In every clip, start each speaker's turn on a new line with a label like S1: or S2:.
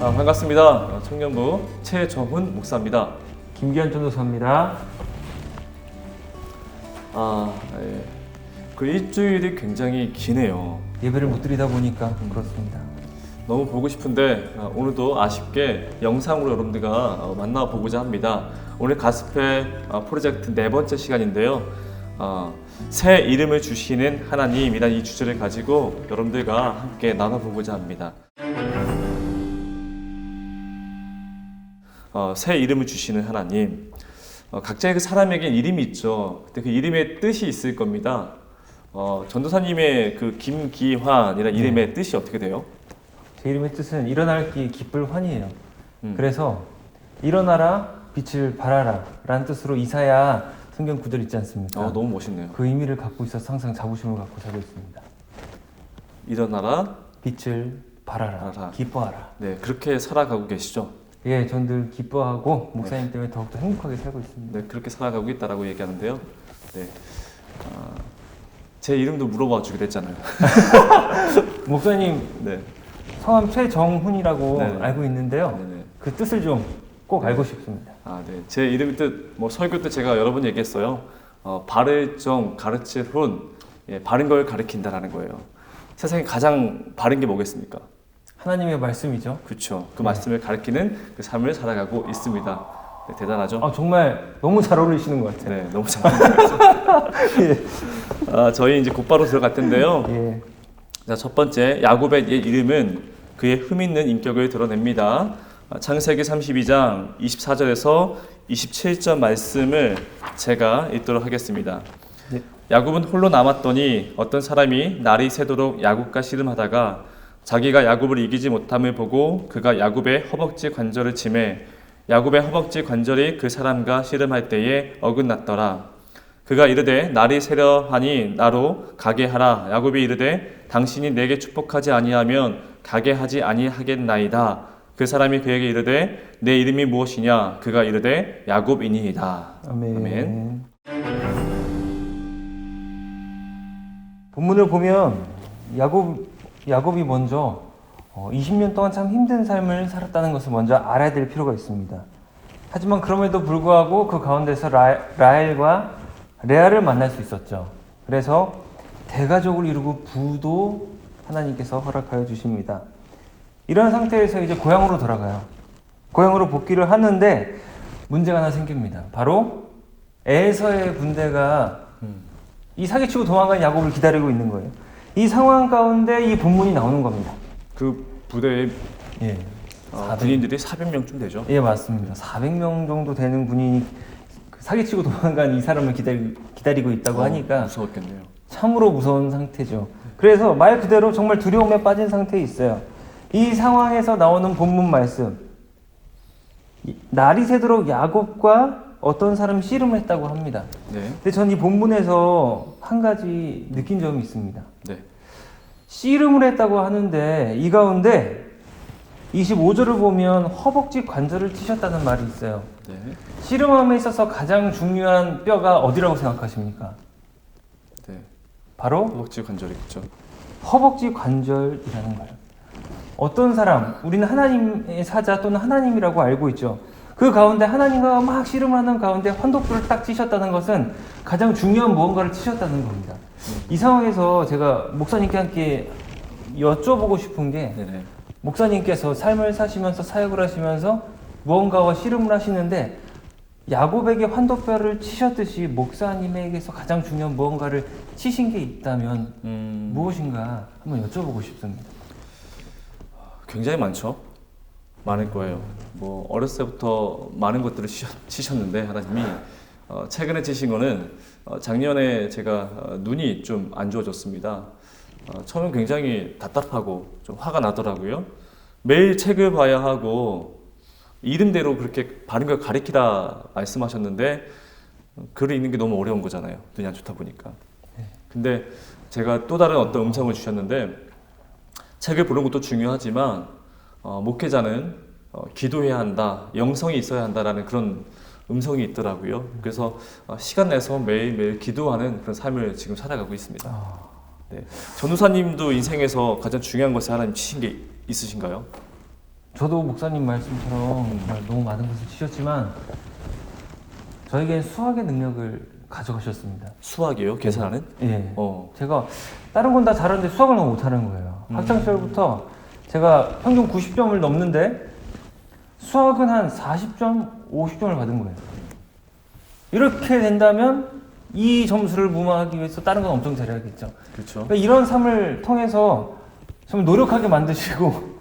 S1: 반갑습니다. 청년부 최정훈 목사입니다.
S2: 김기현 전도사입니다.
S1: 예. 그 일주일이 굉장히 기네요.
S2: 예배를 못 드리다 보니까 그렇습니다.
S1: 너무 보고 싶은데 오늘도 아쉽게 영상으로 여러분들과 만나보고자 합니다. 오늘 가스펠 프로젝트 4번째 시간인데요. 새 이름을 주시는 하나님이란 이 주제를 가지고 여러분들과 함께 나눠보고자 합니다. 새 이름을 주시는 하나님. 각자의 그 사람에겐 이름이 있죠. 근데 그 이름의 뜻이 있을 겁니다. 전도사님의 그 김기환이라는 이름의 뜻이 어떻게 돼요?
S2: 제 이름의 뜻은 일어날 기 기쁠 환이에요. 그래서 일어나라 빛을 발하라 라는 뜻으로 이사야 성경 구절 있지 않습니까?
S1: 너무 멋있네요.
S2: 그 의미를 갖고 있어서 항상 자부심을 갖고 살고 있습니다.
S1: 일어나라
S2: 빛을 발하라, 기뻐하라.
S1: 네, 그렇게 살아가고 계시죠?
S2: 예, 전 늘 기뻐하고 목사님 때문에 더욱더 행복하게 살고 있습니다.
S1: 네, 그렇게 살아가고 있다라고 얘기하는데요. 네, 제 이름도 물어봐 주기로 했잖아요.
S2: 목사님
S1: 네,
S2: 성함 최정훈이라고
S1: 네네.
S2: 알고 있는데요.
S1: 네네.
S2: 그 뜻을 좀 꼭 알고 싶습니다.
S1: 네, 제 이름 뜻, 설교 때 제가 여러 번 얘기했어요. 바를 정, 가르칠 훈, 바른 걸 가르친다라는 거예요. 세상에 가장 바른 게 뭐겠습니까?
S2: 하나님의 말씀이죠.
S1: 그렇죠. 그 말씀을 가르치는 그 삶을 살아가고 있습니다. 네, 대단하죠?
S2: 정말 너무 잘 어울리시는 것 같아요.
S1: 네, 너무 잘하셨습니다.
S2: 예.
S1: 저희 이제 곧바로 들어갈 텐데요.
S2: 예.
S1: 자, 첫 번째, 야곱의 이름은 그의 흠 있는 인격을 드러냅니다. 창세기 32장 24절에서 27절 말씀을 제가 읽도록 하겠습니다.
S2: 네.
S1: 야곱은 홀로 남았더니 어떤 사람이 날이 새도록 야곱과 씨름하다가 자기가 야곱을 이기지 못함을 보고 그가 야곱의 허벅지 관절을 치매 야곱의 허벅지 관절이 그 사람과 씨름할 때에 어긋났더라. 그가 이르되 날이 새려 하니 나로 가게 하라. 야곱이 이르되 당신이 내게 축복하지 아니하면 가게 하지 아니하겠나이다. 그 사람이 그에게 이르되 내 이름이 무엇이냐? 그가 이르되 야곱이니이다.
S2: 아멘.
S1: 아멘.
S2: 본문을 보면 야곱이 먼저 20년 동안 참 힘든 삶을 살았다는 것을 먼저 알아야 될 필요가 있습니다. 하지만 그럼에도 불구하고 그 가운데서 라헬과 레아를 만날 수 있었죠. 그래서 대가족을 이루고 부도 하나님께서 허락하여 주십니다. 이런 상태에서 이제 고향으로 돌아가요. 고향으로 복귀를 하는데 문제가 하나 생깁니다. 바로 에서의 군대가 이 사기치고 도망간 야곱을 기다리고 있는 거예요. 이 상황 가운데 이 본문이 나오는 겁니다.
S1: 그 부대의 군인들이 400명쯤 되죠?
S2: 예, 맞습니다. 400명 정도 되는 군인이 사기치고 도망간 이 사람을 기다리고 있다고 하니까
S1: 무서웠겠네요. 참으로
S2: 참으로 무서운 상태죠. 그래서 말 그대로 정말 두려움에 빠진 상태에 있어요. 이 상황에서 나오는 본문 말씀, 날이 새도록 야곱과 어떤 사람이 씨름을 했다고 합니다.
S1: 네.
S2: 근데 전 이 본문에서 한 가지 느낀 점이 있습니다.
S1: 네.
S2: 씨름을 했다고 하는데 이 가운데 25절을 보면 허벅지 관절을 치셨다는 말이 있어요.
S1: 네.
S2: 씨름함에 있어서 가장 중요한 뼈가 어디라고 생각하십니까?
S1: 네.
S2: 바로
S1: 허벅지 관절이 있죠.
S2: 허벅지 관절이라는 거예요. 어떤 사람, 우리는 하나님의 사자 또는 하나님이라고 알고 있죠. 그 가운데 하나님과 막 씨름을 하는 가운데 환도뼈를 딱 치셨다는 것은 가장 중요한 무언가를 치셨다는 겁니다. 이 상황에서 제가 목사님께 함께 여쭤보고 싶은 게
S1: 네네.
S2: 목사님께서 삶을 사시면서 사역을 하시면서 무언가와 씨름을 하시는데 야곱에게 환도뼈를 치셨듯이 목사님에게서 가장 중요한 무언가를 치신 게 있다면 무엇인가 한번 여쭤보고 싶습니다.
S1: 굉장히 많죠. 많을 거예요. 어렸을 때부터 많은 것들을 치셨는데 하나님이 최근에 치신 거는 작년에 제가 눈이 좀 안 좋아졌습니다. 처음엔 굉장히 답답하고 좀 화가 나더라고요. 매일 책을 봐야 하고 이름대로 그렇게 바른 걸 가리키라 말씀하셨는데 글을 읽는 게 너무 어려운 거잖아요. 눈이 안 좋다 보니까. 근데 제가 또 다른 어떤 음성을 주셨는데 책을 보는 것도 중요하지만 목회자는 기도해야 한다, 영성이 있어야 한다라는 그런 음성이 있더라고요. 그래서 시간 내서 매일매일 기도하는 그런 삶을 지금 살아가고 있습니다. 네. 전우사님도 인생에서 가장 중요한 것을 하나님 치신 게 있으신가요?
S2: 저도 목사님 말씀처럼 정말 너무 많은 것을 치셨지만 저에겐 수학의 능력을 가져가셨습니다.
S1: 수학이요? 계산하는?
S2: 예.
S1: 어.
S2: 제가 다른 건 다 잘하는데 수학을 너무 못하는 거예요. 학창 시절부터 제가 평균 90점을 넘는데 수학은 한 40점, 50점을 받은 거예요. 이렇게 된다면 이 점수를 무마하기 위해서 다른 건 엄청 잘해야겠죠.
S1: 그렇죠.
S2: 그러니까 이런 삶을 통해서 정말 노력하게 만드시고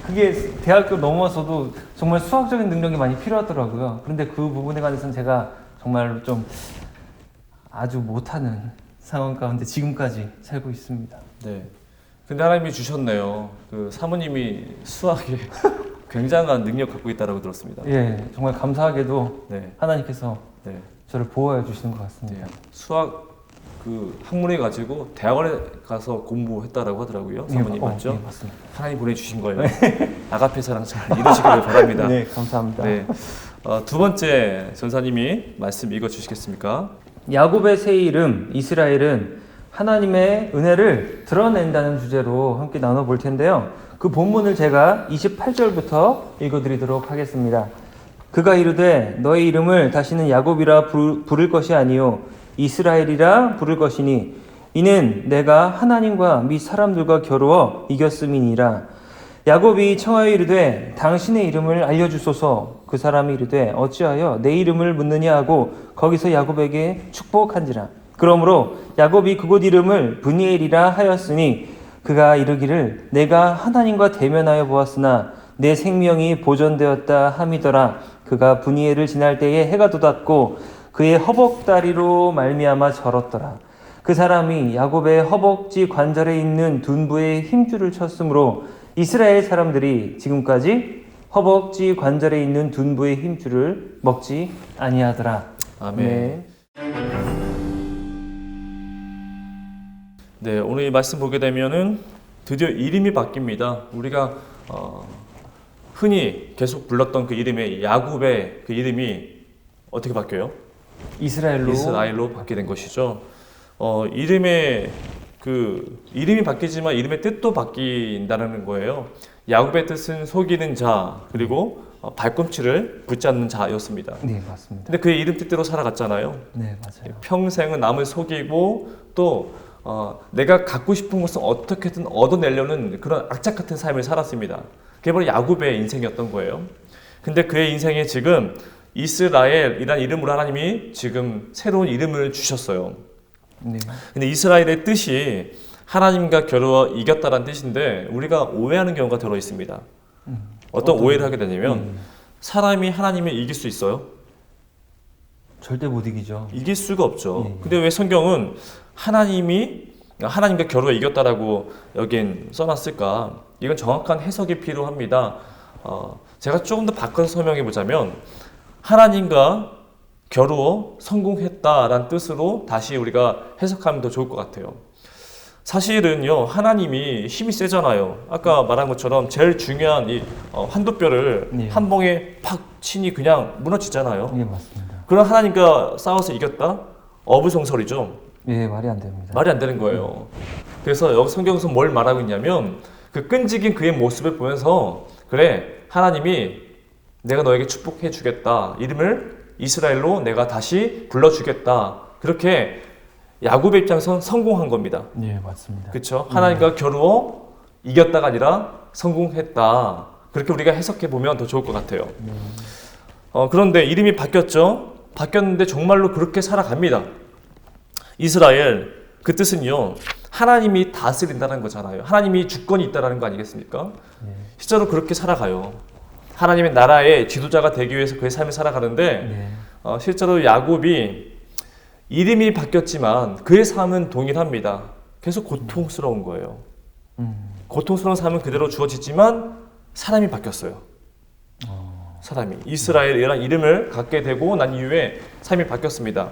S2: 그게 대학교 넘어서도 정말 수학적인 능력이 많이 필요하더라고요. 그런데 그 부분에 관해서는 제가 정말로 좀 아주 못하는 상황 가운데 지금까지 살고 있습니다.
S1: 네. 근데 하나님이 주셨네요. 그 사모님이 수학에 굉장한 능력 갖고 있다고 들었습니다.
S2: 예, 정말 감사하게도
S1: 네.
S2: 하나님께서
S1: 네.
S2: 저를 보호해 주시는 것
S1: 네.
S2: 같습니다.
S1: 수학 그 학문에 가지고 대학원에 가서 공부했다라고 하더라고요. 사모님 맞죠?
S2: 네, 맞습니다.
S1: 하나님 보내주신 거예요. 아가페 사랑 잘 이루시기를 바랍니다.
S2: 네, 감사합니다.
S1: 네. 두 번째 전사님이 말씀 읽어 주시겠습니까?
S2: 야곱의 새 이름 이스라엘은 하나님의 은혜를 드러낸다는 주제로 함께 나눠볼 텐데요. 그 본문을 제가 28절부터 읽어드리도록 하겠습니다. 그가 이르되 너의 이름을 다시는 야곱이라 부를 것이 아니요 이스라엘이라 부를 것이니 이는 내가 하나님과 및 사람들과 겨루어 이겼음이니라. 야곱이 청하여 이르되 당신의 이름을 알려주소서. 그 사람이 이르되 어찌하여 내 이름을 묻느냐 하고 거기서 야곱에게 축복한지라. 그러므로 야곱이 그곳 이름을 브니엘이라 하였으니 그가 이르기를 내가 하나님과 대면하여 보았으나 내 생명이 보존되었다 함이더라. 그가 브니엘을 지날 때에 해가 돋았고 그의 허벅다리로 말미암아 절었더라. 그 사람이 야곱의 허벅지 관절에 있는 둔부에 힘줄을 쳤으므로 이스라엘 사람들이 지금까지 허벅지 관절에 있는 둔부의 힘줄을 먹지 아니하더라.
S1: 아멘.
S2: 네.
S1: 네, 오늘 이 말씀 보게 되면은 드디어 이름이 바뀝니다. 우리가 흔히 계속 불렀던 그 이름의 야곱의 그 이름이 어떻게 바뀌어요? 이스라엘로 바뀌게 된 것이죠. 이름이 바뀌지만 이름의 뜻도 바뀐다는 거예요. 야곱의 뜻은 속이는 자 그리고 발꿈치를 붙잡는 자였습니다.
S2: 네, 맞습니다.
S1: 근데 그의 이름 뜻대로 살아갔잖아요.
S2: 네, 맞아요.
S1: 평생은 남을 속이고 또 내가 갖고 싶은 것을 어떻게든 얻어내려는 그런 악착 같은 삶을 살았습니다. 그게 바로 야곱의 인생이었던 거예요. 근데 그의 인생에 지금 이스라엘이라는 이름으로 하나님이 지금 새로운 이름을 주셨어요.
S2: 네.
S1: 근데 이스라엘의 뜻이 하나님과 겨루어 이겼다라는 뜻인데 우리가 오해하는 경우가 들어 있습니다. 어떤 오해를 하게 되냐면 사람이 하나님을 이길 수 있어요?
S2: 절대 못 이기죠.
S1: 이길 수가 없죠.
S2: 예.
S1: 근데 왜 성경은 하나님과 겨루어 이겼다라고 여긴 써놨을까? 이건 정확한 해석이 필요합니다. 제가 조금 더 바꿔서 설명해 보자면 하나님과 겨루어 성공했다라는 뜻으로 다시 우리가 해석하면 더 좋을 것 같아요. 사실은요, 하나님이 힘이 세잖아요. 아까 말한 것처럼 제일 중요한 이 환도뼈를
S2: 네.
S1: 한 방에 팍 치니 그냥 무너지잖아요.
S2: 네, 맞습니다.
S1: 그런 하나님과 싸워서 이겼다? 어부성설이죠.
S2: 예, 말이 안 됩니다.
S1: 말이 안 되는 거예요. 그래서 여기 성경에서 뭘 말하고 있냐면 그 끈질긴 그의 모습을 보면서 그래, 하나님이 내가 너에게 축복해 주겠다. 이름을 이스라엘로 내가 다시 불러주겠다. 그렇게 야곱의 입장에서는 성공한 겁니다.
S2: 네, 맞습니다.
S1: 그렇죠? 하나님과 겨루어 이겼다가 아니라 성공했다. 그렇게 우리가 해석해 보면 더 좋을 것 같아요. 그런데 이름이 바뀌었죠? 바뀌었는데 정말로 그렇게 살아갑니다. 이스라엘, 그 뜻은요, 하나님이 다스린다는 거잖아요. 하나님이 주권이 있다는 거 아니겠습니까?
S2: 네.
S1: 실제로 그렇게 살아가요. 하나님의 나라의 지도자가 되기 위해서 그의 삶을 살아가는데
S2: 네.
S1: 실제로 야곱이 이름이 바뀌었지만 그의 삶은 동일합니다. 계속 고통스러운 거예요. 고통스러운 삶은 그대로 주어지지만 사람이 바뀌었어요. 사람이 이스라엘이라는 이름을 갖게 되고 난 이후에 삶이 바뀌었습니다.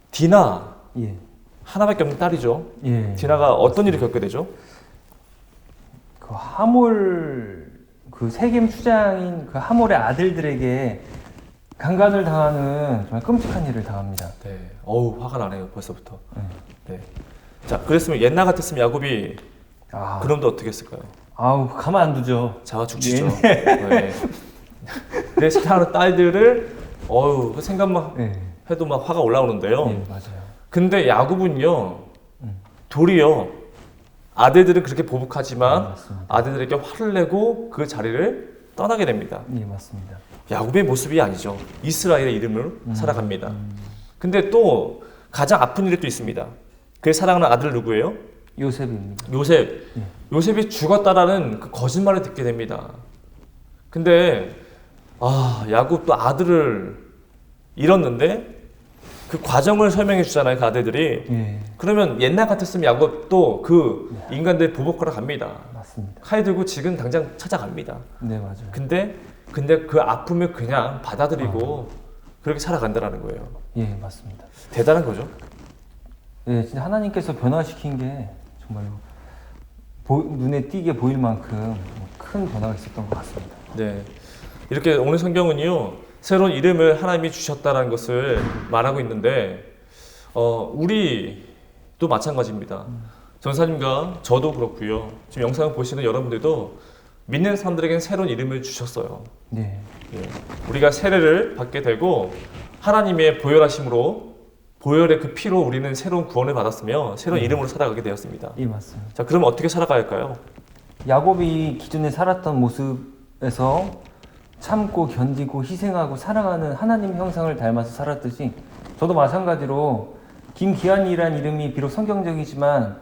S1: 디나
S2: 예.
S1: 하나밖에 없는 딸이죠.
S2: 예.
S1: 디나가 어떤 일을 겪게 되죠?
S2: 그 하몰 그 세겜 추장인 그 하몰의 아들들에게 강간을 당하는 정말 끔찍한 일을 당합니다.
S1: 네. 어우, 화가 나네요, 벌써부터. 네. 자, 그랬으면 옛날 같았으면 야곱이
S2: 아,
S1: 그럼도 어떻게 했을까요?
S2: 아우 가만 안 두죠.
S1: 자가 죽지죠. 네. 내 사랑하는 딸들을 그 생각만
S2: 네.
S1: 해도 막 화가 올라오는데요.
S2: 네, 맞아요.
S1: 근데 야곱은요, 도리어 아들들은 그렇게 보복하지만
S2: 맞습니다.
S1: 아들들에게 화를 내고 그 자리를 떠나게 됩니다.
S2: 예, 맞습니다.
S1: 야곱의 모습이 아니죠. 이스라엘의 이름으로 살아갑니다. 근데 또 가장 아픈 일이 또 있습니다. 그의 사랑하는 아들 누구예요?
S2: 요셉입니다.
S1: 요셉.
S2: 예.
S1: 요셉이 죽었다라는 그 거짓말을 듣게 됩니다. 근데 야곱도 아들을 잃었는데 그 과정을 설명해 주잖아요, 그 아들들이.
S2: 예,
S1: 그러면 옛날 같았으면 야곱도 그 인간들 보복하러 갑니다.
S2: 맞습니다.
S1: 칼 들고 지금 당장 찾아갑니다.
S2: 네, 맞아요.
S1: 근데 그 아픔을 그냥 받아들이고 그렇게 살아간다는 거예요.
S2: 예, 맞습니다.
S1: 대단한 거죠.
S2: 예, 진짜 하나님께서 변화시킨 게 정말로 눈에 띄게 보일 만큼 큰 변화가 있었던 것 같습니다.
S1: 네. 이렇게 오늘 성경은요, 새로운 이름을 하나님이 주셨다는 것을 말하고 있는데, 우리도 마찬가지입니다. 전사님과 저도 그렇고요. 지금 영상을 보시는 여러분들도 믿는 사람들에게는 새로운 이름을 주셨어요.
S2: 네,
S1: 예. 우리가 세례를 받게 되고 하나님의 보혈하심으로 보혈의 그 피로 우리는 새로운 구원을 받았으며 새로운 이름으로 살아가게 되었습니다.
S2: 예, 맞습니다.
S1: 자, 그럼 어떻게 살아가야 할까요?
S2: 야곱이 기존에 살았던 모습에서 참고 견디고 희생하고 사랑하는 하나님 형상을 닮아서 살았듯이 저도 마찬가지로 김기환이란 이름이 비록 성경적이지만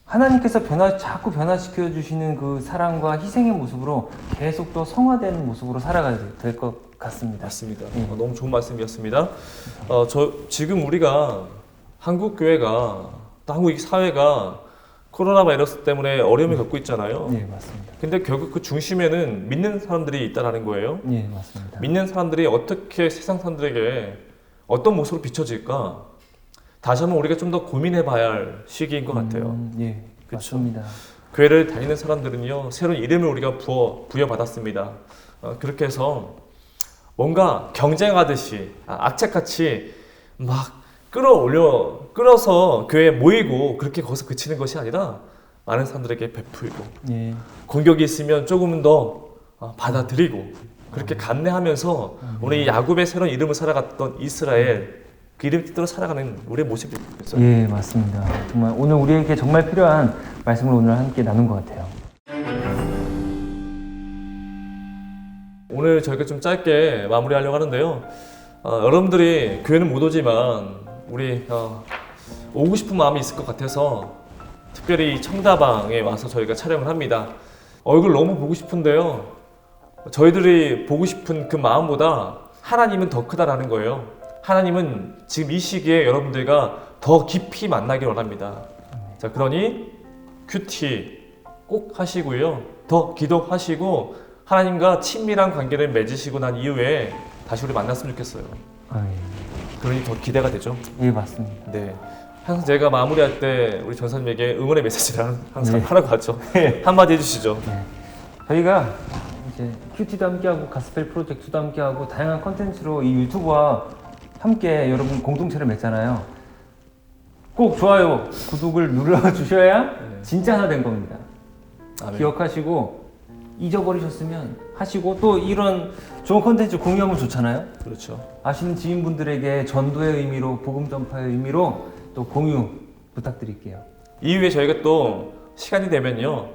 S2: 하나님께서 자꾸 변화시켜 주시는 그 사랑과 희생의 모습으로 계속 또 성화되는 모습으로 살아가야 될 것 같습니다.
S1: 맞습니다. 너무 좋은 말씀이었습니다. 지금 우리가 한국 교회가 또 한국 사회가 코로나 바이러스 때문에 어려움을 겪고 있잖아요.
S2: 네, 맞습니다.
S1: 근데 결국 그 중심에는 믿는 사람들이 있다라는 거예요.
S2: 네, 맞습니다.
S1: 믿는 사람들이 어떻게 세상 사람들에게 어떤 모습으로 비춰질까? 다시 한번 우리가 좀 더 고민해 봐야 할 시기인 것 같아요.
S2: 예,
S1: 그쵸?
S2: 맞습니다.
S1: 교회를 다니는 사람들은요, 새로운 이름을 우리가 부여받았습니다. 그렇게 해서 뭔가 경쟁하듯이 악착같이 막 끌어서 교회에 모이고 그렇게 거기서 그치는 것이 아니라 많은 사람들에게 베풀고
S2: 예,
S1: 공격이 있으면 조금 더 받아들이고 그렇게 감내하면서 우리 야곱의 새로운 이름을 살아갔던 이스라엘 그 이름 뜻대로 살아가는 우리의 모습이 있어요.
S2: 예, 맞습니다. 정말 오늘 우리에게 정말 필요한 말씀을 오늘 함께 나눈 것 같아요.
S1: 오늘 저희가 좀 짧게 마무리하려고 하는데요. 여러분들이 교회는 못 오지만 우리 오고 싶은 마음이 있을 것 같아서 특별히 청다방에 와서 저희가 촬영을 합니다. 얼굴 너무 보고 싶은데요. 저희들이 보고 싶은 그 마음보다 하나님은 더 크다라는 거예요. 하나님은 지금 이 시기에 여러분들과 더 깊이 만나길 원합니다. 자, 그러니 큐티 꼭 하시고요. 더 기도하시고 하나님과 친밀한 관계를 맺으시고 난 이후에 다시 우리 만났으면 좋겠어요. 그러니 더 기대가 되죠.
S2: 예, 맞습니다.
S1: 네. 항상 제가 마무리할 때 우리 전사님에게 응원의 메시지를 항상
S2: 네.
S1: 하라고 하죠. 한마디 해주시죠.
S2: 저희가 이제 큐티도 함께하고 가스펠 프로젝트도 함께하고 다양한 컨텐츠로 이 유튜브와 함께 여러분 공동체를 맺잖아요. 꼭 좋아요, 구독을 눌러주셔야 진짜 하나 된 겁니다.
S1: 아멘.
S2: 기억하시고 잊어버리셨으면 하시고 또 이런 좋은 컨텐츠 공유하면 좋잖아요.
S1: 그렇죠.
S2: 아시는 지인분들에게 전도의 의미로 복음 전파의 의미로 또 공유 부탁드릴게요.
S1: 이후에 저희가 또 시간이 되면요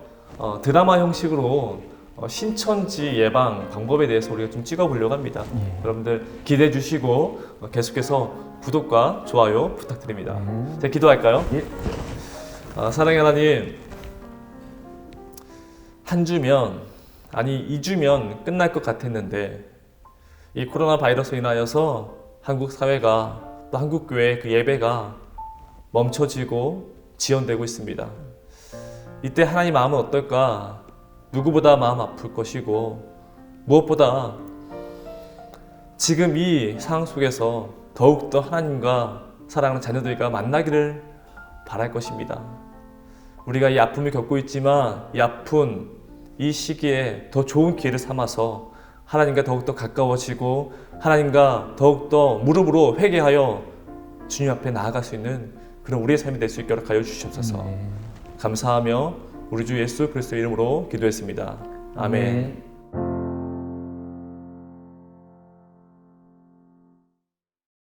S1: 드라마 형식으로 신천지 예방 방법에 대해서 우리가 좀 찍어보려고 합니다. 여러분들 기대해 주시고 계속해서 구독과 좋아요 부탁드립니다. 자, 기도할까요?
S2: 예.
S1: 사랑의 하나님, 한 주면 아니 2주면 끝날 것 같았는데 이 코로나 바이러스로 인하여서 한국 사회가 또 한국 교회의 그 예배가 멈춰지고 지연되고 있습니다. 이때 하나님 마음은 어떨까? 누구보다 마음 아플 것이고 무엇보다 지금 이 상황 속에서 더욱더 하나님과 사랑하는 자녀들과 만나기를 바랄 것입니다. 우리가 이 아픔을 겪고 있지만 이 아픈 이 시기에 더 좋은 기회를 삼아서 하나님과 더욱더 가까워지고 하나님과 더욱더 무릎으로 회개하여 주님 앞에 나아갈 수 있는 그런 우리의 삶이 될 수 있게 허락하여 주시옵소서. 감사하며 우리 주 예수 그리스도의 이름으로 기도했습니다. 아멘.